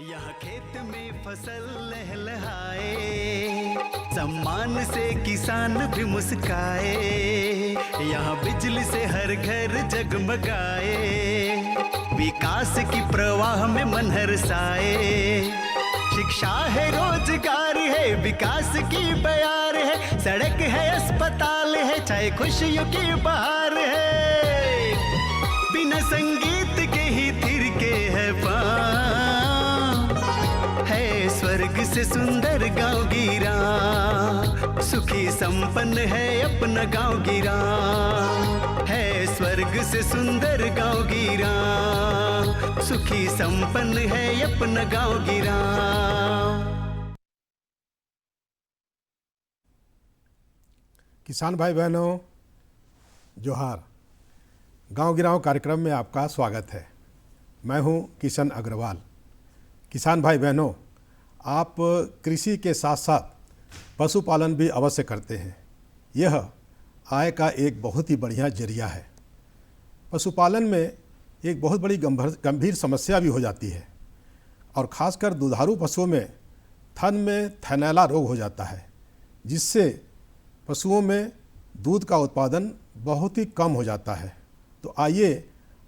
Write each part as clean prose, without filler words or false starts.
यहाँ खेत में फसल लहलहाए, सम्मान से किसान भी मुस्काए। यहाँ बिजली से हर घर जगमगाए, विकास की प्रवाह में मन हर्षाए। शिक्षा है, रोजगार है, विकास की बयार है, सड़क है, अस्पताल है, चाहे खुशियों की बहार है। बिना संगीत के ही थिरके है पाँव, है स्वर्ग से सुंदर गाँव गिरा। सुखी संपन्न है अपना गाँव गिरा, है स्वर्ग से सुंदर गाँव गिरा। सुखी संपन्न है अपना गाँव गिरा। किसान भाई बहनों, जोहार। गांव गिराओं कार्यक्रम में आपका स्वागत है। मैं हूं किशन अग्रवाल। किसान भाई बहनों, आप कृषि के साथ साथ पशुपालन भी अवश्य करते हैं। यह आय का एक बहुत ही बढ़िया जरिया है। पशुपालन में एक बहुत बड़ी गंभीर समस्या भी हो जाती है, और ख़ासकर दुधारू पशुओं में थन में थनैला रोग हो जाता है, जिससे पशुओं में दूध का उत्पादन बहुत ही कम हो जाता है। तो आइए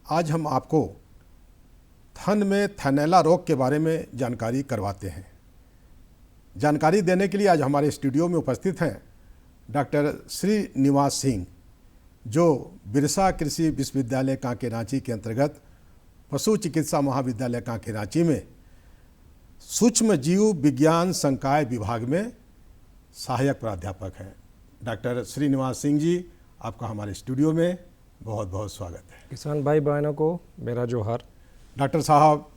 आज हम आपको थन में थनैला रोग के बारे में जानकारी करवाते हैं। जानकारी देने के लिए आज हमारे स्टूडियो में उपस्थित हैं डॉक्टर श्रीनिवास सिंह, जो बिरसा कृषि विश्वविद्यालय कांके रांची के अंतर्गत पशु चिकित्सा महाविद्यालय कांके रांची में सूक्ष्म जीव विज्ञान संकाय विभाग में सहायक प्राध्यापक हैं। डॉक्टर श्रीनिवास सिंह जी, आपका हमारे स्टूडियो में बहुत बहुत स्वागत है। किसान भाई बहनों को मेरा जोहार। डॉक्टर साहब,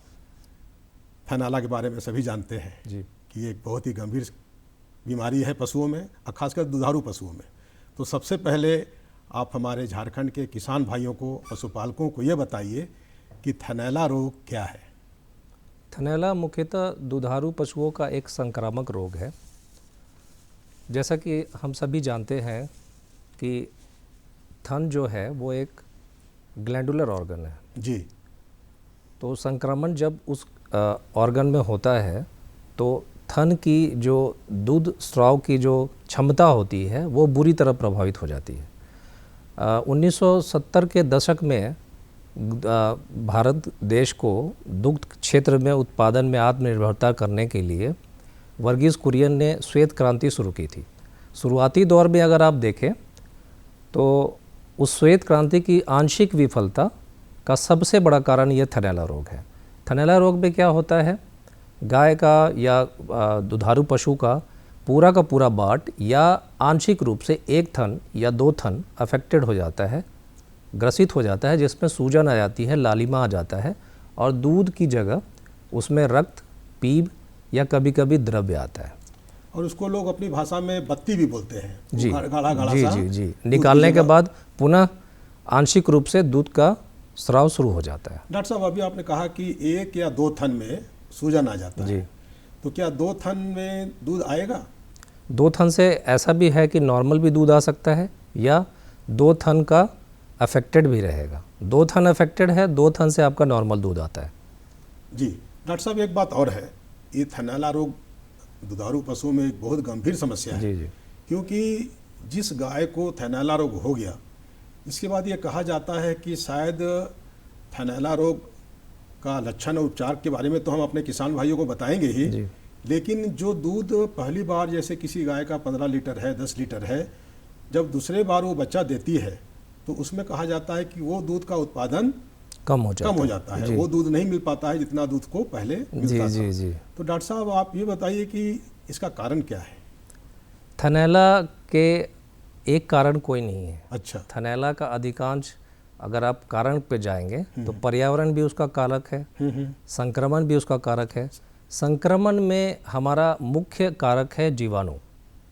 थनैला के बारे में सभी जानते हैं जी कि ये एक बहुत ही गंभीर बीमारी है पशुओं में, और खासकर दुधारू पशुओं में। तो सबसे पहले आप हमारे झारखंड के किसान भाइयों को, पशुपालकों को ये बताइए कि थनैला रोग क्या है। थनैला मुख्यतः दुधारू पशुओं का एक संक्रामक रोग है। जैसा कि हम सभी जानते हैं कि थन जो है वो एक ग्लैंडुलर ऑर्गन है जी। तो संक्रमण जब उस ऑर्गन में होता है तो थन की जो दूध स्राव की जो क्षमता होती है वो बुरी तरह प्रभावित हो जाती है। 1970 के दशक में भारत देश को दुग्ध क्षेत्र में उत्पादन में आत्मनिर्भरता करने के लिए वर्गीस कुरियन ने श्वेत क्रांति शुरू की थी। शुरुआती दौर में अगर आप देखें तो उस श्वेत क्रांति की आंशिक विफलता का सबसे बड़ा कारण यह थनैला रोग है। थनैला रोग में क्या होता है, गाय का या दुधारू पशु का पूरा बाट या आंशिक रूप से एक थन या दो थन अफेक्टेड हो जाता है, ग्रसित हो जाता है, जिसमें सूजन आ जाती है, लालिमा आ जाता है, और दूध की जगह उसमें रक्त, पीप या कभी कभी द्रव्य आता है। और उसको लोग अपनी भाषा में बत्ती भी बोलते हैं। जी गाढ़ा जी जी जी निकालने के बाद पुनः आंशिक रूप से दूध का स्राव शुरू हो जाता है। डॉक्टर साहब, अभी आपने कहा कि एक या दो थन में सूजन आ जाता है, तो क्या दो थन में दूध आएगा? दो थन से ऐसा भी है कि नॉर्मल भी दूध आ सकता है, या दो थन का अफेक्टेड भी रहेगा। दो थन अफेक्टेड है, दो थन से आपका नॉर्मल दूध आता है। जी डॉक्टर साहब, एक बात और है, ये थनैला रोग दुधारू पशुओं में एक बहुत गंभीर समस्या है। जी जी क्योंकि जिस गाय को थनैला रोग हो गया, इसके बाद ये कहा जाता है कि शायद थनैला रोग का लक्षण और उपचार के बारे में तो हम अपने किसान भाइयों को बताएंगे ही, लेकिन जो दूध पहली बार जैसे किसी गाय का 15 लीटर है, 10 लीटर है, जब दूसरे बार वो बच्चा देती है तो उसमें कहा जाता है कि वो दूध का उत्पादन कम हो जाता है। वो दूध नहीं मिल पाता है जितना दूध को पहले मिलता था। जी। तो डॉक्टर साहब, आप ये बताइए कि इसका कारण क्या है? थनैला के एक कारण कोई नहीं है। अच्छा। थनैला का अधिकांश, अगर आप कारण पे जाएंगे तो पर्यावरण भी उसका कारक है, संक्रमण भी उसका कारक है। संक्रमण में हमारा मुख्य कारक है जीवाणु,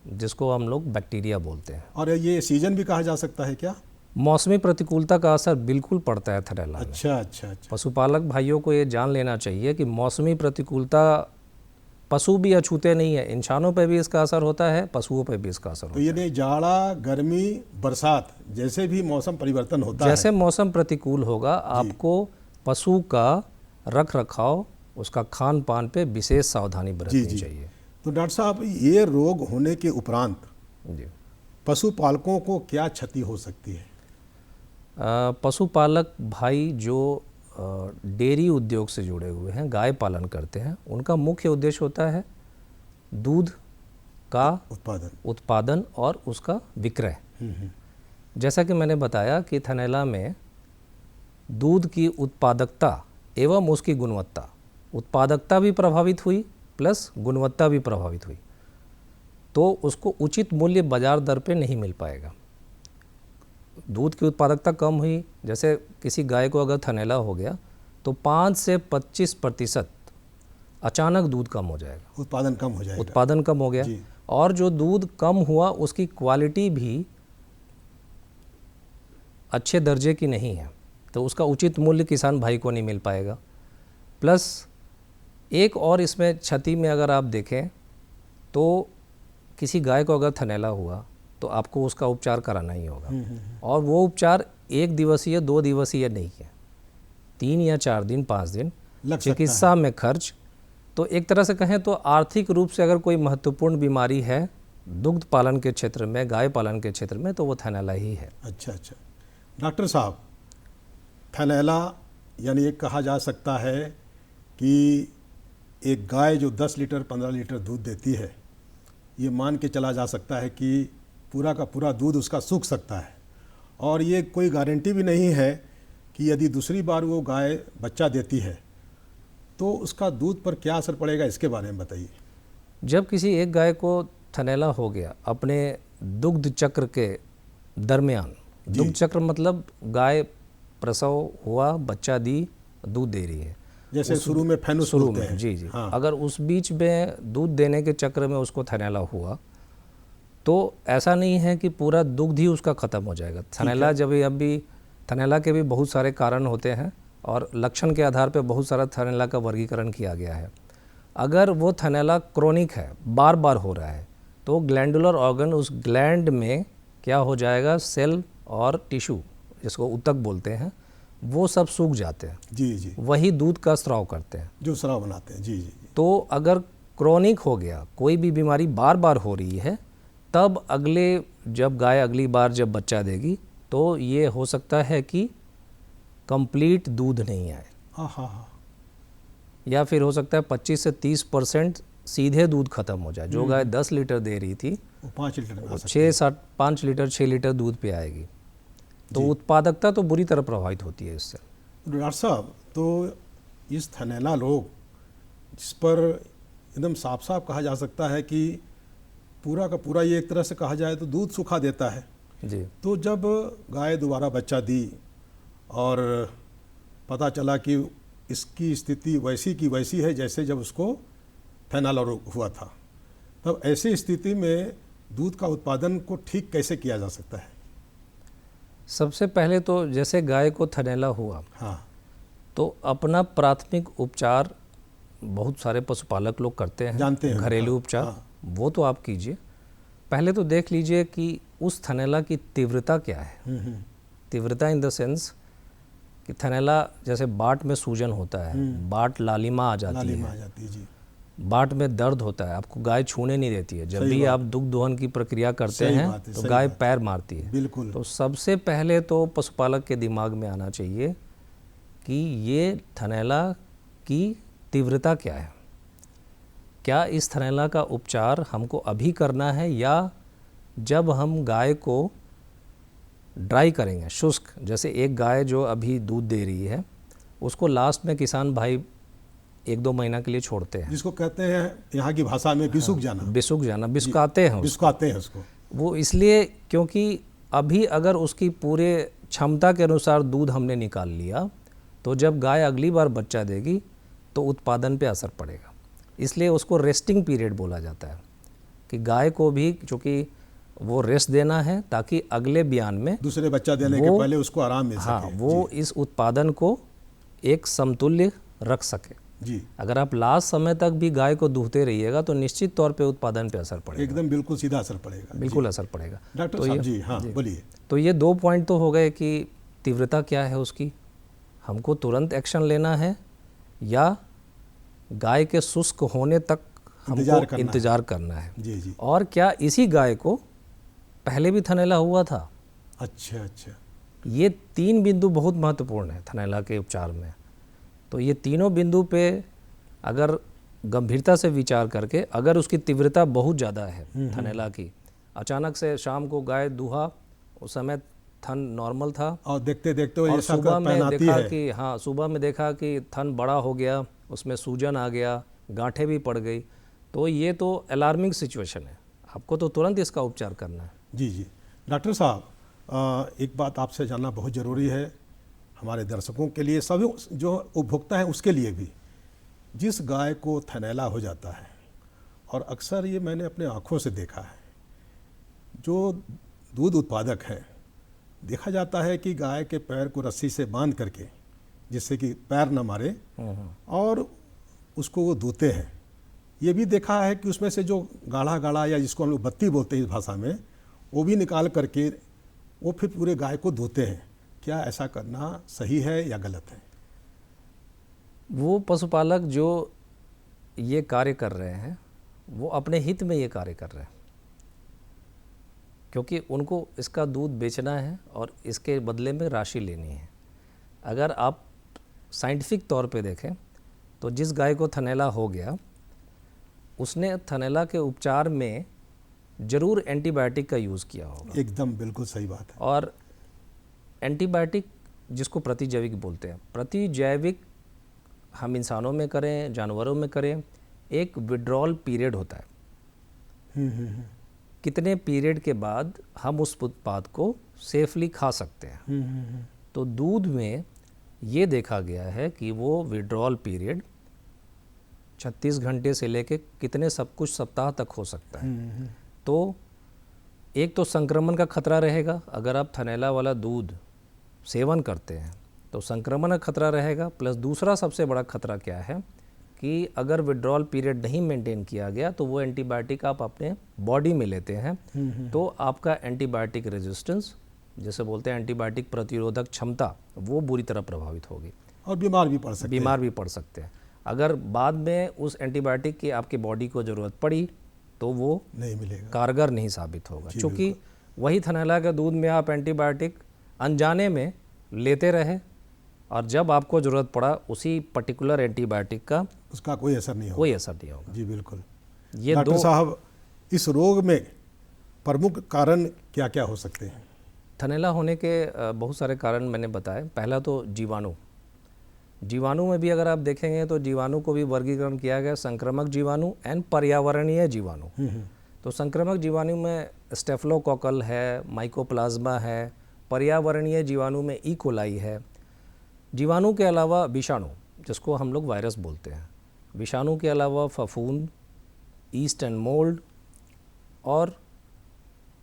जिसको हम लोग बैक्टीरिया बोलते हैं। और ये सीजन भी कहा जा सकता है क्या? मौसमी प्रतिकूलता का असर बिल्कुल पड़ता है थनैला में। अच्छा। पशुपालक भाइयों को ये जान लेना चाहिए कि मौसमी प्रतिकूलता पशु भी अछूते नहीं है, इंसानों पे भी इसका असर होता है, पशुओं पे भी इसका असर होता है। तो ये नहीं, जाड़ा, गर्मी, बरसात जैसे भी मौसम परिवर्तन होता है, जैसे मौसम प्रतिकूल होगा, आपको पशु का रख रखाव उसका खान पान पे विशेष सावधानी जी बरतनी जी। चाहिए। तो डॉक्टर साहब, ये रोग होने के उपरांत जी। पशुपालकों को क्या क्षति हो सकती है? पशुपालक भाई जो डेयरी उद्योग से जुड़े हुए हैं, गाय पालन करते हैं, उनका मुख्य उद्देश्य होता है दूध का उत्पादन और उसका विक्रय। जैसा कि मैंने बताया कि थनैला में दूध की उत्पादकता एवं उसकी गुणवत्ता, उत्पादकता भी प्रभावित हुई प्लस गुणवत्ता भी प्रभावित हुई, तो उसको उचित मूल्य बाजार दर पे नहीं मिल पाएगा। दूध की उत्पादकता कम हुई, जैसे किसी गाय को अगर थनैला हो गया तो 5 से 25% अचानक दूध कम हो जाएगा, उत्पादन कम हो जाएगा। उत्पादन कम हो गया, और जो दूध कम हुआ उसकी क्वालिटी भी अच्छे दर्जे की नहीं है, तो उसका उचित मूल्य किसान भाई को नहीं मिल पाएगा। प्लस एक और इसमें क्षति में अगर आप देखें तो किसी गाय को अगर थनैला हुआ तो आपको उसका उपचार कराना ही होगा, और वो उपचार 1 दिवसीय 2 दिवसीय नहीं है, 3 या 4 दिन 5 दिन चिकित्सा में खर्च। तो एक तरह से कहें तो आर्थिक रूप से अगर कोई महत्वपूर्ण बीमारी है दुग्ध पालन के क्षेत्र में, गाय पालन के क्षेत्र में, तो वो थनैला ही है। अच्छा अच्छा। डॉक्टर साहब, थनैला यानी एक कहा जा सकता है कि एक गाय जो 10 लीटर 15 लीटर दूध देती है, ये मान के चला जा सकता है कि पूरा का पूरा दूध उसका सूख सकता है, और ये कोई गारंटी भी नहीं है कि यदि दूसरी बार वो गाय बच्चा देती है तो उसका दूध पर क्या असर पड़ेगा, इसके बारे में बताइए। जब किसी एक गाय को थनैला हो गया अपने दुग्ध चक्र के दरमियान, दुग्ध चक्र मतलब गाय प्रसव हुआ, बच्चा दी, दूध दे रही है, जैसे शुरू में फैनुस शुरू बोलते में, हैं। जी जी। हाँ। अगर उस बीच में दूध देने के चक्र में उसको थनैला हुआ तो ऐसा नहीं है कि पूरा दुग्ध ही उसका ख़त्म हो जाएगा। थनैला अभी थनैला के भी बहुत सारे कारण होते हैं और लक्षण के आधार पर बहुत सारा थनैला का वर्गीकरण किया गया है। अगर वो थनैला क्रोनिक है, बार बार हो रहा है, तो ग्लैंडुलर ऑर्गन, उस ग्लैंड में क्या हो जाएगा, सेल और टिश्यू जिसको ऊतक बोलते हैं, वो सब सूख जाते हैं। जी जी। वही दूध का स्राव करते हैं, जो स्राव बनाते हैं। जी जी। तो अगर क्रोनिक हो गया, कोई भी बीमारी बार बार हो रही है, तब जब गाय अगली बार जब बच्चा देगी तो ये हो सकता है कि कंप्लीट दूध नहीं आए, या फिर हो सकता है 25 से 30% सीधे दूध खत्म हो जाए। जो गाय 10 लीटर दे रही थी वो 5 लीटर में आ सकती 5 लीटर 6 लीटर दूध पे आएगी, तो उत्पादकता तो बुरी तरह प्रभावित होती है इससे। डॉक्टर साहब, तो इस थनैला रोग जिस पर एकदम साफ साफ कहा जा सकता है कि पूरा का पूरा, ये एक तरह से कहा जाए तो दूध सुखा देता है जी। तो जब गाय दोबारा बच्चा दी और पता चला कि इसकी स्थिति वैसी की वैसी है जैसे जब उसको थनैला रोग हुआ था, तब ऐसी स्थिति में दूध का उत्पादन को ठीक कैसे किया जा सकता है? सबसे पहले तो जैसे गाय को थनैला हुआ, हाँ, तो अपना प्राथमिक उपचार बहुत सारे पशुपालक लोग करते हैं, जानते हैं, घरेलू उपचार। हाँ। वो तो आप कीजिए। पहले तो देख लीजिए कि उस थनैला की तीव्रता क्या है। तीव्रता इन द सेंस कि थनैला जैसे बाट में सूजन होता है, बाट लालिमा आ जाती है, जी। बाट में दर्द होता है, आपको गाय छूने नहीं देती है। जब भी आप दुग्ध दोहन की प्रक्रिया करते हैं तो गाय पैर मारती है। बिल्कुल। तो सबसे पहले तो पशुपालक के दिमाग में आना चाहिए कि ये थनैला की तीव्रता क्या है, क्या इस थनैला का उपचार हमको अभी करना है, या जब हम गाय को ड्राई करेंगे, शुष्क, जैसे एक गाय जो अभी दूध दे रही है उसको लास्ट में किसान भाई 1-2 महीना के लिए छोड़ते हैं, जिसको कहते हैं यहाँ की भाषा में बिसुक जाना। बिसुक जाना, बिसुकाते हैं उसको। वो इसलिए क्योंकि अभी अगर उसकी पूरे क्षमता के अनुसार दूध हमने निकाल लिया तो जब गाय अगली बार बच्चा देगी तो उत्पादन पे असर पड़ेगा। इसलिए उसको रेस्टिंग पीरियड बोला जाता है कि गाय को भी चूँकि वो रेस्ट देना है ताकि अगले बयान में दूसरे बच्चा देने के पहले उसको आराम मिल सके। हाँ, वो इस उत्पादन को एक समतुल्य रख सके। जी। अगर आप लास्ट समय तक भी गाय को दूहते रहिएगा तो निश्चित तौर पे उत्पादन पे असर पड़ेगा, एकदम बिल्कुल सीधा असर पड़ेगा। बिल्कुल असर पड़ेगा। डॉक्टर तो साहब जी, हाँ बोलिए। तो ये 2 पॉइंट तो हो गए कि तीव्रता क्या है उसकी, हमको तुरंत एक्शन लेना है या गाय के शुष्क होने तक हमको इंतजार करना है। जी जी। और क्या इसी गाय को पहले भी थनैला हुआ था? अच्छा अच्छा। ये 3 बिंदु बहुत महत्वपूर्ण है थनैला के उपचार में। तो ये तीनों बिंदु पे अगर गंभीरता से विचार करके, अगर उसकी तीव्रता बहुत ज़्यादा है थनैला की, अचानक से शाम को गाय दूहा, उस समय थन नॉर्मल था और देखते देखते और ऐसा सुबह में पहनाती देखा है। कि हाँ, सुबह में देखा कि थन बड़ा हो गया, उसमें सूजन आ गया, गांठें भी पड़ गई, तो ये तो अलार्मिंग सिचुएशन है, आपको तो तुरंत इसका उपचार करना है। जी जी। डॉक्टर साहब, एक बात आपसे जानना बहुत ज़रूरी है, हमारे दर्शकों के लिए, सभी जो उपभोक्ता हैं उसके लिए भी। जिस गाय को थनैला हो जाता है, और अक्सर ये मैंने अपने आँखों से देखा है, जो दूध उत्पादक हैं, देखा जाता है कि गाय के पैर को रस्सी से बांध करके, जिससे कि पैर न मारे, और उसको वो धोते हैं। ये भी देखा है कि उसमें से जो गाढ़ा गाढ़ा, या जिसको हम लोग बत्ती बोलते हैं इस भाषा में, वो भी निकाल करके वो फिर पूरे गाय को धोते हैं। क्या ऐसा करना सही है या गलत है? वो पशुपालक जो ये कार्य कर रहे हैं वो अपने हित में ये कार्य कर रहे हैं, क्योंकि उनको इसका दूध बेचना है और इसके बदले में राशि लेनी है। अगर आप साइंटिफिक तौर पे देखें तो जिस गाय को थनैला हो गया, उसने थनैला के उपचार में ज़रूर एंटीबायोटिक का यूज़ किया होगा। एकदम बिल्कुल सही बात है। और एंटीबायोटिक जिसको प्रतिजैविक बोलते हैं, प्रतिजैविक हम इंसानों में करें, जानवरों में करें, एक विड्रॉल पीरियड होता है। कितने पीरियड के बाद हम उस उत्पाद को सेफली खा सकते हैं। तो दूध में ये देखा गया है कि वो विड्रॉल पीरियड 36 घंटे से लेके कितने सब कुछ सप्ताह तक हो सकता है। तो एक तो संक्रमण का खतरा रहेगा, अगर आप थनैला वाला दूध सेवन करते हैं तो संक्रमण का खतरा रहेगा। प्लस दूसरा सबसे बड़ा खतरा क्या है कि अगर विड्रॉल पीरियड नहीं मेंटेन किया गया तो वो एंटीबायोटिक आप अपने बॉडी में लेते हैं, तो आपका एंटीबायोटिक रेजिस्टेंस, जैसे बोलते हैं एंटीबायोटिक प्रतिरोधक क्षमता, वो बुरी तरह प्रभावित होगी और बीमार भी पड़ सकते हैं। अगर बाद में उस एंटीबायोटिक की आपकी बॉडी को ज़रूरत पड़ी तो वो नहीं मिलेगा, कारगर नहीं साबित होगा, क्योंकि वही थनैला के दूध में आप एंटीबायोटिक अनजाने में लेते रहे और जब आपको ज़रूरत पड़ा उसी पर्टिकुलर एंटीबायोटिक का उसका कोई असर नहीं होगा। जी बिल्कुल। ये डॉक्टर साहब, इस रोग में प्रमुख कारण क्या क्या हो सकते हैं? थनैला होने के बहुत सारे कारण मैंने बताए। पहला तो जीवाणु में भी अगर आप देखेंगे तो जीवाणु को भी वर्गीकरण किया गया, संक्रामक जीवाणु एंड पर्यावरणीय जीवाणु। तो संक्रामक जीवाणु में स्टेफलोकोकल है, माइकोप्लाज्मा है, पर्यावरणीय जीवाणु में ई कोलाई है। जीवाणु के अलावा विषाणु, जिसको हम लोग वायरस बोलते हैं, विषाणु के अलावा फफूंद, ईस्ट एंड मोल्ड और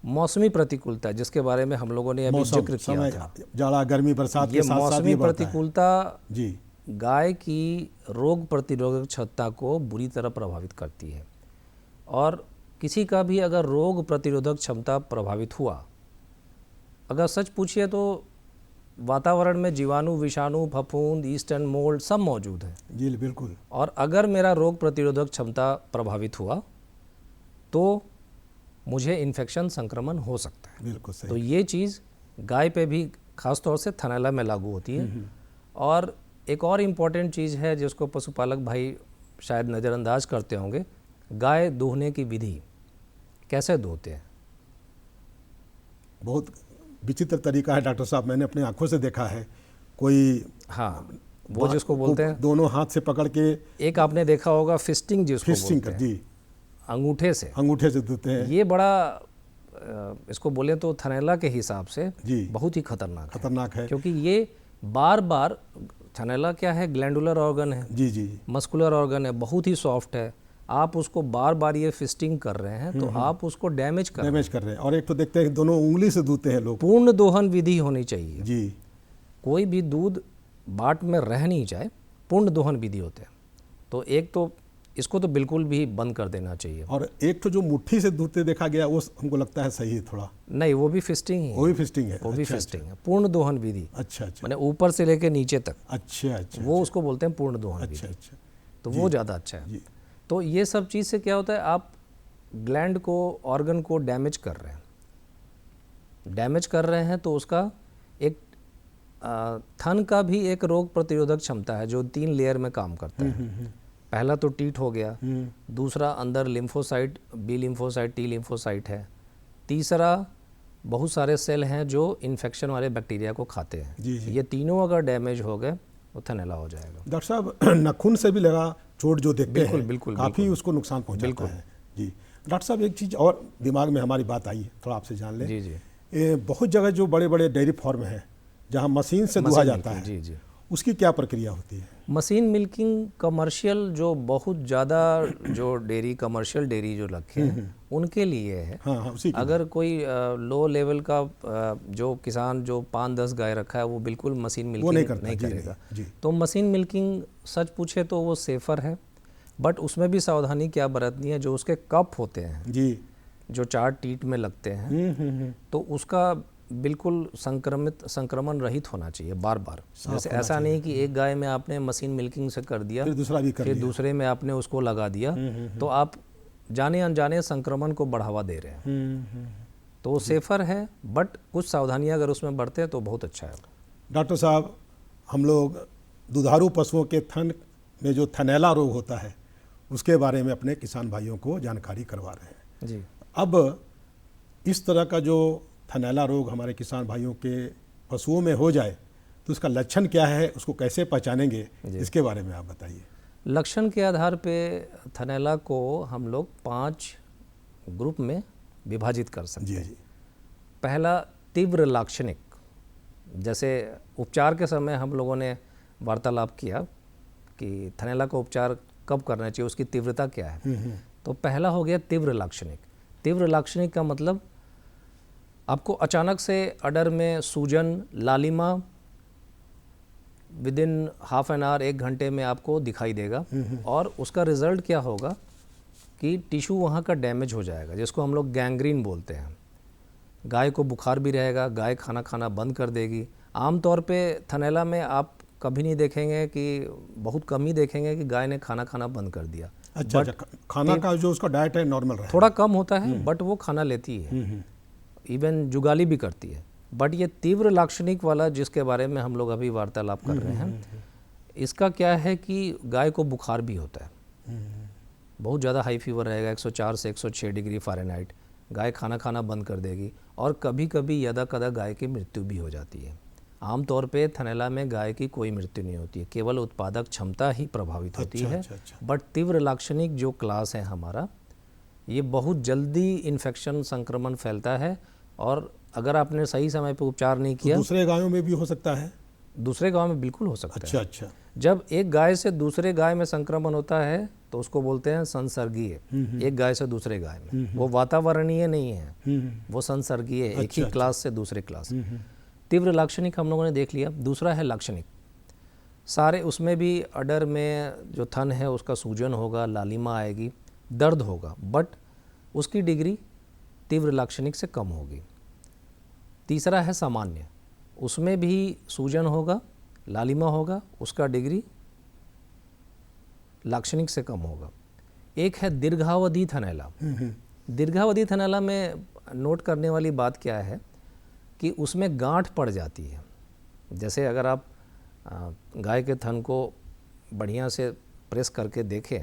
मौसमी प्रतिकूलता, जिसके बारे में हम लोगों ने अभी जिक्र किया था, जाड़ा गर्मी बरसात के साथ मौसमी प्रतिकूलता जी गाय की रोग प्रतिरोधक क्षमता को बुरी तरह प्रभावित करती है। और किसी का भी अगर रोग प्रतिरोधक क्षमता प्रभावित हुआ, अगर सच पूछिए तो वातावरण में जीवाणु, विषाणु, फफूंद, ईस्ट एंड मोल्ड सब मौजूद है। जी बिल्कुल। और अगर मेरा रोग प्रतिरोधक क्षमता प्रभावित हुआ तो मुझे इन्फेक्शन, संक्रमण हो सकता है। बिल्कुल सही। तो ये चीज़ गाय पे भी खास तौर से थनैला में लागू होती है। और एक और इम्पॉर्टेंट चीज़ है जिसको पशुपालक भाई शायद नज़रअंदाज करते होंगे, गाय दूहने की विधि, कैसे दूहते हैं। बहुत विचित्र तरीका है डॉक्टर साहब, मैंने अपनी आंखों से देखा है। कोई वो जिसको बोलते हैं दोनों हाथ से पकड़ के, एक आपने देखा होगा फिस्टिंग, जिसको बोलते हैं, जी, अंगूठे से दूहते हैं। ये बड़ा इसको बोले तो थनैला के हिसाब से बहुत ही खतरनाक है, क्योंकि ये बार बार, थनैला क्या है, ग्लैंडुलर ऑर्गन है, जी, मस्कुलर ऑर्गन है, बहुत ही सॉफ्ट है। आप उसको बार बार ये फिस्टिंग कर रहे हैं तो आप उसको डैमेज कर रहे हैं। और एक तो देखते हैं दोनों उंगली से दूहते हैं लोग। पूर्ण दोहन विधि होनी चाहिए जी। कोई भी दूध बाट में रह नहीं जाए, पूर्ण दोहन विधि होते हैं। तो एक तो इसको तो बिल्कुल भी बंद कर देना चाहिए। और एक तो जो मुट्ठी से दूहते देखा गया वो हमको लगता है सही है थोड़ा। नहीं, वो भी फिस्टिंग ही है। वो भी फिस्टिंग है। वो भी फिस्टिंग है, पूर्ण दोहन विधि। अच्छा। मैंने ऊपर से लेके नीचे तक। अच्छा। वो उसको बोलते हैं पूर्ण दोहन विधि। अच्छा। तो वो ज़्यादा अच्छा है। जी। तो ये सब चीज़ से क्या होता है, आप ग्लैंड को, ऑर्गन को डैमेज कर रहे हैं, तो उसका एक थन का भी एक रोग प्रतिरोधक क्षमता है जो 3 लेयर में काम करता है। पहला तो टीट हो गया, दूसरा अंदर lymphocyte, B lymphocyte, T lymphocyte है, तीसरा बहुत सारे सेल हैं जो इन्फेक्शन वाले बैक्टीरिया को खाते हैं। जी, जी। ये तीनों अगर डैमेज हो गए तो थनैला हो जाएगा। डॉक्टर साहब, नाखून से भी लगा चोट जो देखते बिल्कुल, हैं बिल्कुल, काफ़ी उसको नुकसान पहुंचाता है। जी डॉक्टर साहब, एक चीज़ और दिमाग में हमारी बात आई है, थोड़ा आपसे जान लें। जी जी। बहुत जगह जो बड़े बड़े डेयरी फार्म हैं जहां मशीन से दुहा जाता है, जी जी। उसकी क्या प्रक्रिया होती है? मशीन मिल्किंग कमर्शियल जो बहुत ज़्यादा जो डेयरी, कमर्शियल डेयरी जो रखे हैं उनके लिए है। हाँ हाँ, उसी की अगर कोई लो लेवल का जो किसान जो 5-10 गाय रखा है वो बिल्कुल मशीन मिल्किंग नहीं करेगा। जी। तो मशीन मिल्किंग सच पूछे तो वो सेफ़र है, बट उसमें भी सावधानी क्या बरतनी है। जो उसके कप होते हैं जी, जो 4 टीट में लगते हैं, तो उसका बिल्कुल संक्रमण रहित होना चाहिए बार बार। जैसे ऐसा नहीं कि एक गाय में आपने मशीन मिल्किंग से कर दिया, फिर दूसरा भी कर फिर दिया। दूसरे में आपने उसको लगा दिया, तो आप जाने अनजाने संक्रमण को बढ़ावा दे रहे हैं। तो वो सेफ़र है, बट कुछ सावधानियां अगर उसमें बरते तो बहुत अच्छा है। डॉक्टर साहब, हम लोग दुधारू पशुओं के थन में जो थनैला रोग होता है उसके बारे में अपने किसान भाइयों को जानकारी करवा रहे हैं। जी। अब इस तरह का जो थनैला रोग हमारे किसान भाइयों के पशुओं में हो जाए तो उसका लक्षण क्या है, उसको कैसे पहचानेंगे, इसके बारे में आप बताइए। लक्षण के आधार पे थनैला को हम लोग 5 ग्रुप में विभाजित कर सकते हैं। जी। पहला तीव्र लाक्षणिक, जैसे उपचार के समय हम लोगों ने वार्तालाप किया कि थनैला का उपचार कब करना चाहिए, उसकी तीव्रता क्या है। तो पहला हो गया तीव्र लाक्षणिक। तीव्र लाक्षणिक का मतलब आपको अचानक से अडर में सूजन, लालिमा विदिन हाफ एन आवर, 1 घंटे में आपको दिखाई देगा। और उसका रिजल्ट क्या होगा कि टिश्यू वहाँ का डैमेज हो जाएगा, जिसको हम लोग गैंग्रीन बोलते हैं। गाय को बुखार भी रहेगा, गाय खाना खाना बंद कर देगी। आमतौर पे थनैला में आप कभी नहीं देखेंगे कि, बहुत कम ही देखेंगे कि गाय ने खाना खाना बंद कर दिया। अच्छा, खाना का जो उसका डाइट है नॉर्मल रहे, थोड़ा कम होता है, बट वो खाना लेती है, इवन जुगाली भी करती है। बट ये तीव्र लाक्षणिक वाला जिसके बारे में हम लोग अभी वार्तालाप कर रहे हैं, इसका क्या है कि गाय को बुखार भी होता है, बहुत ज़्यादा हाई फीवर रहेगा, 104 से 106 डिग्री फ़ारेनहाइट। गाय खाना खाना बंद कर देगी और कभी कभी यदा कदा गाय की मृत्यु भी हो जाती है। आमतौर पे थनैला में गाय की कोई मृत्यु नहीं होती है, केवल उत्पादक क्षमता ही प्रभावित होती है। बट तीव्र लाक्षणिक जो क्लास है हमारा, ये बहुत जल्दी इन्फेक्शन, संक्रमण फैलता है, और अगर आपने सही समय पे उपचार नहीं किया, तो दूसरे गायों में भी हो सकता है। दूसरे गांव में बिल्कुल हो सकता है। अच्छा। जब एक गाय से दूसरे गाय में संक्रमण होता है तो उसको बोलते हैं संसर्गीय। एक गाय से दूसरे गाय में, वो वातावरणीय नहीं है, वो संसर्गीय है, एक ही क्लास से दूसरे क्लास। तीव्र लाक्षणिक हम लोगों ने देख लिया। दूसरा है लाक्षणिक, सारे उसमें भी अडर में जो थन है उसका सूजन होगा, लालिमा आएगी, दर्द होगा, बट उसकी डिग्री तीव्र लाक्षणिक से कम होगी। तीसरा है सामान्य, उसमें भी सूजन होगा, लालिमा होगा, उसका डिग्री लाक्षणिक से कम होगा। एक है दीर्घावधि थनैला। दीर्घावधि थनैला में नोट करने वाली बात क्या है कि उसमें गांठ पड़ जाती है। जैसे अगर आप गाय के थन को बढ़िया से प्रेस करके देखें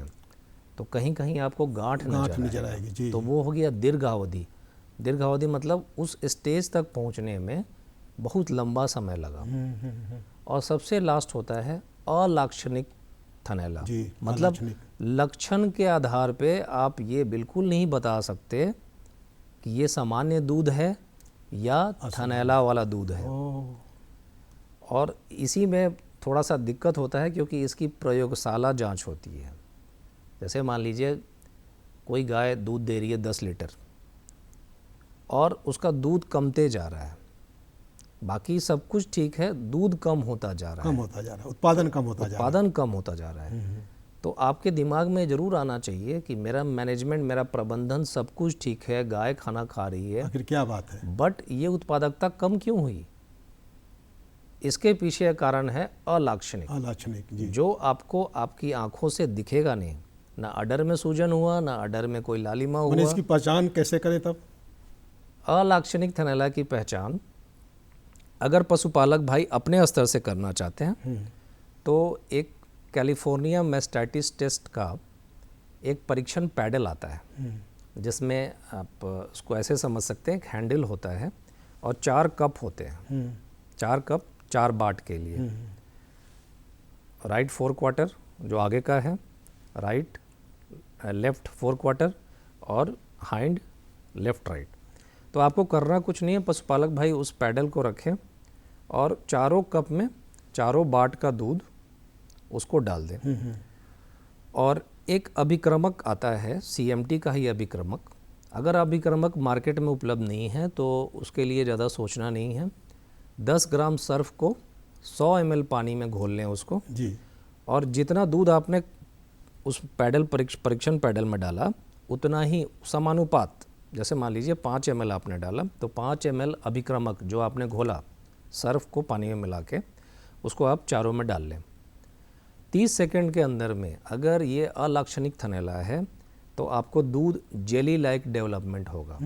तो कहीं कहीं आपको गांठ नजर आएगी, तो वो हो गया दीर्घावधि। दीर्घावधि मतलब उस स्टेज तक पहुंचने में बहुत लंबा समय लगा। और सबसे लास्ट होता है अलाक्षणिक थनैला। मतलब लक्षण के आधार पे आप ये बिल्कुल नहीं बता सकते कि ये सामान्य दूध है या थनैला वाला दूध है। और इसी में थोड़ा सा दिक्कत होता है क्योंकि इसकी प्रयोगशाला जांच होती है। जैसे मान लीजिए कोई गाय दूध दे रही है 10 लीटर और उसका दूध कमते जा रहा है, बाकी सब कुछ ठीक है, दूध कम होता जा रहा है, उत्पादन कम होता जा रहा है। तो आपके दिमाग में ज़रूर आना चाहिए कि मेरा मैनेजमेंट, मेरा प्रबंधन सब कुछ ठीक है, गाय खाना खा रही है, आखिर क्या बात है, बट ये उत्पादकता कम क्यों हुई? इसके पीछे का कारण है अलाक्षणिक, अलाक्षणिक जी। जो आपको आपकी आंखों से दिखेगा नहीं। ना अडर में सूजन हुआ, ना अडर में कोई लालिमा मैंने हुआ। इसकी पहचान कैसे करें तब? अलाक्षणिक थनैला की पहचान अगर पशुपालक भाई अपने स्तर से करना चाहते हैं तो एक कैलिफोर्निया मैस्टाइटिस टेस्ट का एक परीक्षण पैडल आता है, जिसमें आप उसको ऐसे समझ सकते हैं, एक हैंडल होता है और 4 कप होते हैं। 4 कप 4 बाट के लिए, राइट 4 क्वार्टर जो आगे का है, राइट लेफ्ट 4 क्वार्टर और हाइंड लेफ्ट राइट। तो आपको करना कुछ नहीं है, पशुपालक भाई उस पैडल को रखें और चारों कप में चारों बाट का दूध उसको डाल दें। और एक अभिक्रमक आता है, CMT का ही अभिक्रमक। अगर अभिक्रमक मार्केट में उपलब्ध नहीं है तो उसके लिए ज़्यादा सोचना नहीं है। 10 ग्राम सर्फ को 100 ml पानी में घोल लें उसको जी। और जितना दूध आपने उस पैडल परीक्षण पैडल में डाला उतना ही समानुपात, जैसे मान लीजिए 5 ml आपने डाला तो 5 ml अभिक्रमक जो आपने घोला सर्फ को पानी में मिला के उसको आप चारों में डाल लें। 30 सेकंड के अंदर में अगर ये अलाक्षणिक थनैला है तो आपको दूध जेली लाइक डेवलपमेंट होगा।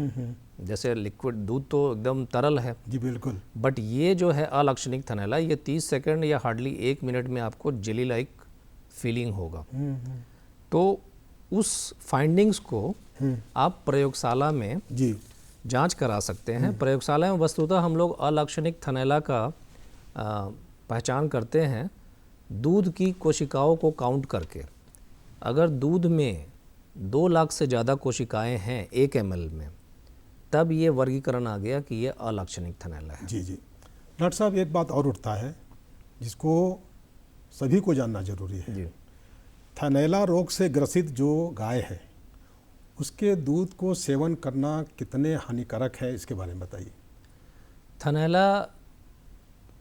जैसे लिक्विड दूध तो एकदम तरल है जी बिल्कुल, बट ये जो है अलाक्षणिक थनैला, ये 30 सेकंड या हार्डली 1 मिनट में आपको जेली लाइक फीलिंग होगा। तो उस फाइंडिंग्स को आप प्रयोगशाला में जी जांच करा सकते हैं। प्रयोगशाला में वस्तुतः हम लोग अलाक्षणिक थनैला का पहचान करते हैं दूध की कोशिकाओं को काउंट करके। अगर दूध में 2 लाख से ज़्यादा कोशिकाएं हैं 1 ml में, तब ये वर्गीकरण आ गया कि ये अलाक्षणिक थनैला है। जी जी। डॉक्टर साहब, एक बात और उठता है जिसको सभी को जानना जरूरी है। जी। थनैला रोग से ग्रसित जो गाय है उसके दूध को सेवन करना कितने हानिकारक है, इसके बारे में बताइए।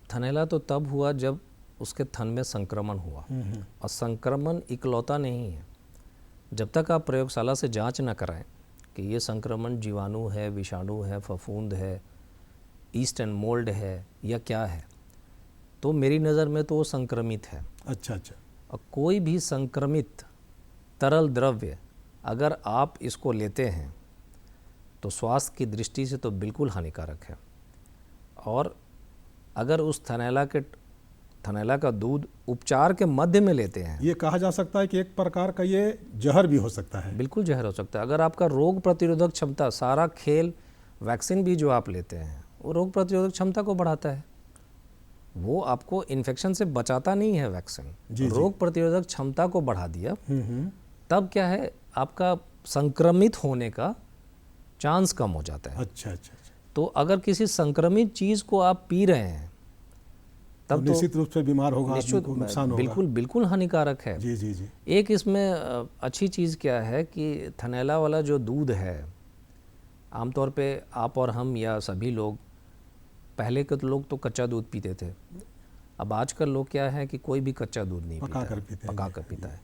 थनैला तो तब हुआ जब उसके थन में संक्रमण हुआ, और संक्रमण इकलौता नहीं है। जब तक आप प्रयोगशाला से जांच न कराएं कि ये संक्रमण जीवाणु है, विषाणु है, फफूंद है, ईस्ट एंड मोल्ड है या क्या है, तो मेरी नज़र में तो वो संक्रमित है। अच्छा अच्छा। और कोई भी संक्रमित तरल द्रव्य अगर आप इसको लेते हैं तो स्वास्थ्य की दृष्टि से तो बिल्कुल हानिकारक है। और अगर उस थनैला का दूध उपचार के मध्य में लेते हैं, ये कहा जा सकता है कि एक प्रकार का ये जहर भी हो सकता है। बिल्कुल जहर हो सकता है। अगर आपका रोग प्रतिरोधक क्षमता, सारा खेल वैक्सीन भी जो आप लेते हैं वो रोग प्रतिरोधक क्षमता को बढ़ाता है, वो आपको इन्फेक्शन से बचाता नहीं है। वैक्सीन रोग प्रतिरोधक क्षमता को बढ़ा दिया, तब क्या है आपका संक्रमित होने का चांस कम हो जाता है। अच्छा अच्छा अच्छा। तो अगर किसी संक्रमित चीज़ को आप पी रहे हैं तब तो निश्चित रूप से बीमार होगा, निश्चित आदमी को नुकसान होगा। बिल्कुल बिल्कुल हानिकारक है। जी जी जी। एक इसमें अच्छी चीज़ क्या है कि थनैला वाला जो दूध है, आमतौर पे आप और हम या सभी लोग, पहले के तो लोग तो कच्चा दूध पीते थे, अब आजकल लोग क्या है कि कोई भी कच्चा दूध नहीं पका कर पीता है।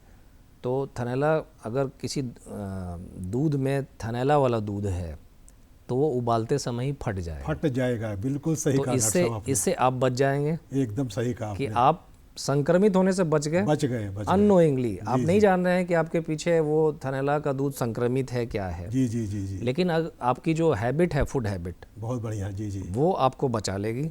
तो थनैला, अगर किसी दूध में थनैला वाला दूध है तो वो उबालते समय ही फट जाएगा। बिल्कुल सही कहा डॉक्टर साहब आपने। इससे आप बच जाएंगे। एकदम सही कहा कि आपने। आप संक्रमित होने से बच गए अननोइंगली। आप नहीं जान रहे हैं कि आपके पीछे वो थनैला का दूध संक्रमित है क्या है। जी जी जी जी। लेकिन आपकी जो हैबिट है, फूड हैबिट, बहुत बढ़िया। जी जी। वो आपको बचा लेगी।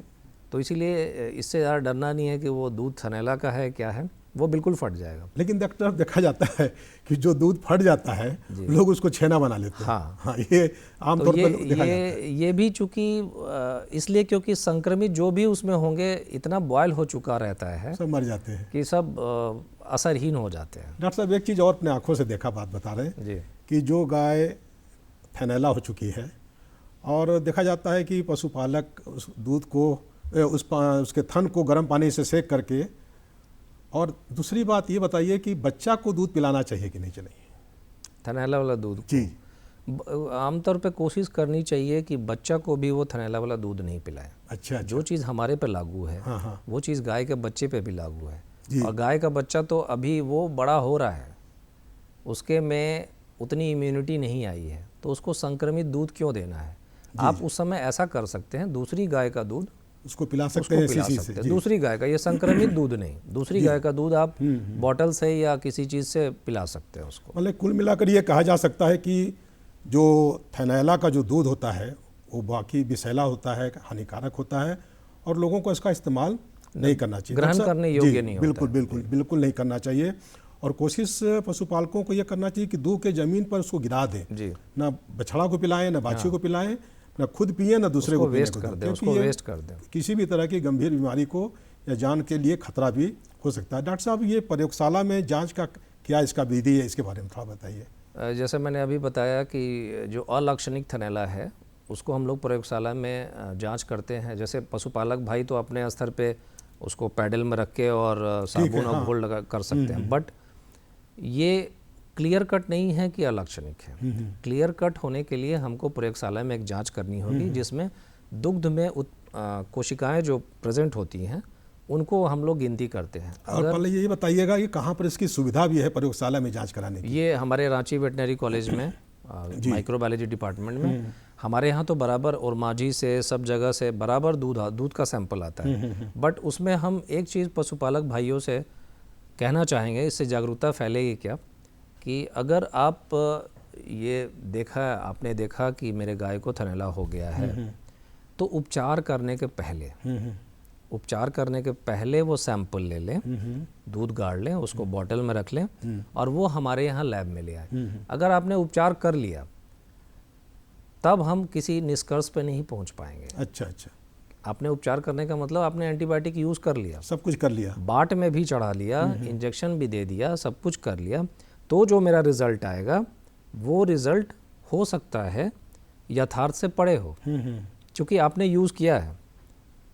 तो इसीलिए इससे ज़्यादा डरना नहीं है कि वो दूध थनैला का है क्या है, वो बिल्कुल फट जाएगा। लेकिन डॉक्टर देखा जाता है कि जो दूध फट जाता है लोग उसको छेना बना लेते हैं। हाँ, ये आमतौर पर देखा जाता है। ये भी चूंकि इसलिए क्योंकि संक्रमित जो भी उसमें होंगे इतना बॉयल हो चुका रहता है, सब मर जाते हैं कि सब असरहीन हो जाते हैं। डॉक्टर साहब, एक चीज़ और अपने आंखों से देखा, बात बता रहे हैं जी, कि जो गाय थनैला हो चुकी है और देखा जाता है कि पशुपालक उस दूध को उसके थन को गर्म पानी से सेक करके, और दूसरी बात ये बताइए कि बच्चा को दूध पिलाना चाहिए कि नहीं चाहिए? थनैला वाला दूध जी। आमतौर पे कोशिश करनी चाहिए कि बच्चा को भी वो थनैला वाला दूध नहीं पिलाएं। अच्छा। जो चीज़ हमारे पे लागू है, हाँ। वो चीज़ गाय के बच्चे पे भी लागू है। जी। और गाय का बच्चा तो अभी वो बड़ा हो रहा है, उसके में उतनी इम्यूनिटी नहीं आई है, तो उसको संक्रमित दूध क्यों देना है? आप उस समय ऐसा कर सकते हैं, दूसरी गाय का दूध उसको पिला सकते उसको हैं पिला शीशी सकते से। हैं। जी। दूसरी गाय का, ये संक्रमित दूध नहीं, दूसरी गाय का दूध आप बॉटल से या किसी चीज़ से पिला सकते हैं उसको। मतलब कुल मिलाकर ये कहा जा सकता है कि जो थैलेला का जो दूध होता है वो बाकी विषैला होता है, हानिकारक होता है और लोगों को इसका इस्तेमाल नहीं करना चाहिए, ग्रहण डॉक्टर साहब, करने योग्य जी, नहीं होता बिल्कुल है। बिल्कुल बिल्कुल नहीं करना चाहिए। और कोशिश पशुपालकों को ये करना चाहिए कि दूध के ज़मीन पर उसको गिरा दें, जी, ना बछड़ा को पिलाएं, ना बाछी को पिलाएं, ना खुद पिए, ना दूसरे उसको को पीने वेस्ट को कर दें, दें, क्योंकि उसको ये वेस्ट कर दें। किसी भी तरह की गंभीर बीमारी को या जान के लिए खतरा भी हो सकता है। डॉक्टर साहब, ये प्रयोगशाला में जांच का क्या इसका विधि है, इसके बारे में थोड़ा बताइए। जैसे मैंने अभी बताया कि जो अलाक्षणिक थनैला है उसको हम लोग प्रयोगशाला में जांच करते हैं। जैसे पशुपालक भाई तो अपने स्तर पे उसको पैडल में रख के और साबुन और घोल लगा कर सकते हैं, बट ये क्लियर कट नहीं है कि अलाक्षणिक है। क्लियर कट होने के लिए हमको प्रयोगशाला में एक जांच करनी होगी जिसमें दुग्ध में कोशिकाएं जो प्रेजेंट होती हैं उनको हम लोग गिनती करते हैं। और पहले ये बताइएगा कि कहाँ पर इसकी सुविधा भी है प्रयोगशाला में जांच कराने की। ये हमारे रांची वेटनरी कॉलेज में माइक्रोबायोलॉजी डिपार्टमेंट में हमारे यहाँ तो बराबर और माझी से सब जगह से बराबर दूध का सैंपल आता है। बट उसमें हम एक चीज़ पशुपालक भाइयों से कहना चाहेंगे, इससे जागरूकता फैलेगी क्या, कि अगर आप आपने देखा कि मेरे गाय को थनैला हो गया है, तो उपचार करने के पहले वो सैंपल ले लें, दूध गाड़ लें, उसको बॉटल में रख लें और वो हमारे यहाँ लैब में ले आए। अगर आपने उपचार कर लिया तब हम किसी निष्कर्ष पे नहीं पहुंच पाएंगे। अच्छा अच्छा, आपने उपचार करने का मतलब आपने एंटीबायोटिक यूज़ कर लिया, सब कुछ कर लिया, बाट में भी चढ़ा लिया, इंजेक्शन भी दे दिया, सब कुछ कर लिया, तो जो मेरा रिजल्ट आएगा वो रिजल्ट हो सकता है यथार्थ से परे हो, क्योंकि आपने यूज़ किया है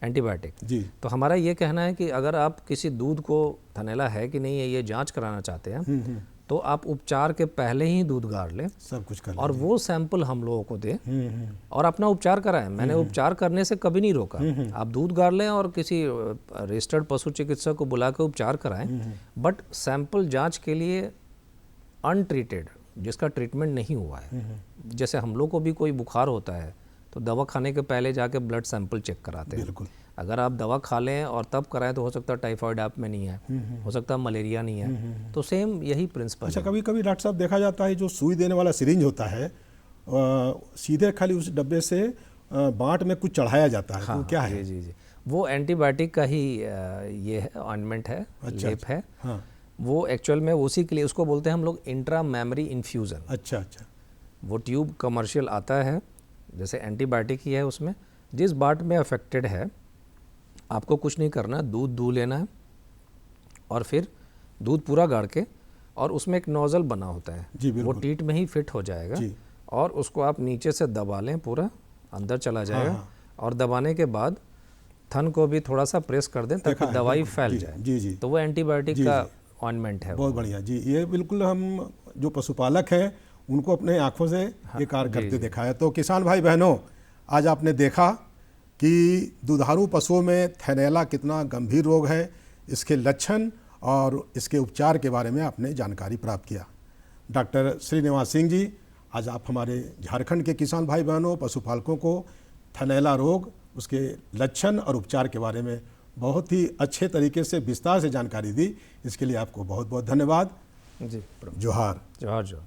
एंटीबायोटिक। जी। तो हमारा ये कहना है कि अगर आप किसी दूध को थनैला है कि नहीं है ये जांच कराना चाहते हैं तो आप उपचार के पहले ही दूध गाड़ लें, सब कुछ कर और वो सैंपल हम लोगों को दें और अपना उपचार कराएं। मैंने उपचार करने से कभी नहीं रोका, आप दूध गाड़ लें और किसी रजिस्टर्ड पशु चिकित्सक को बुला के उपचार कराएं, बट सैंपल जांच के लिए अनट्रीटेड, जिसका ट्रीटमेंट नहीं हुआ है, जैसे हम लोग को भी कोई बुखार होता है तो दवा खाने के पहले जाके ब्लड सैंपल चेक कराते हैं। बिल्कुल। अगर आप दवा खा लें और तब कराएं तो हो सकता है टाइफाइड आप में नहीं है, हो सकता है मलेरिया नहीं है, तो सेम यही प्रिंसिपल अच्छा, है। कभी कभी डॉक्टर साहब देखा जाता है जो सुई देने वाला सिरिंज होता है सीधे खाली उस डब्बे से बांट में कुछ चढ़ाया जाता है, तो क्या है? जी, वो एंटीबायोटिक का ही ये है, ऑइंटमेंट है, लेप है। हाँ। वो एक्चुअल में उसी के लिए उसको बोलते हैं हम लोग इंट्रा मेमरी इन्फ्यूज़न। अच्छा अच्छा, वो ट्यूब कमर्शियल आता है, जैसे एंटीबायोटिक ही है, उसमें जिस बाट में अफेक्टेड है आपको कुछ नहीं करना, दूध दूह लेना है और फिर दूध पूरा गाड़ के, और उसमें एक नोज़ल बना होता है, जी वो बिल्कुल, टीट में ही फिट हो जाएगा जी। और उसको आप नीचे से दबा लें, पूरा अंदर चला जाएगा। हाँ। और दबाने के बाद थन को भी थोड़ा सा प्रेस कर दें ताकि देखा है, दवाई बिल्कुल, फैल जी, जाए। जी जी, तो वो एंटीबायोटिक जी, का जी। ऑइंटमेंट है। बहुत बढ़िया जी। ये बिल्कुल हम जो पशुपालक हैं उनको अपने आंखों से ये कार्य करते देखा है। तो किसान भाई बहनों, आज आपने देखा कि दुधारू पशुओं में थैलेला कितना गंभीर रोग है, इसके लक्षण और इसके उपचार के बारे में आपने जानकारी प्राप्त किया। डॉक्टर श्रीनिवास सिंह जी, आज आप हमारे झारखंड के किसान भाई बहनों, पशुपालकों को थैलेला रोग, उसके लक्षण और उपचार के बारे में बहुत ही अच्छे तरीके से विस्तार से जानकारी दी। इसके लिए आपको बहुत बहुत धन्यवाद। जी, जोहार। जोहार।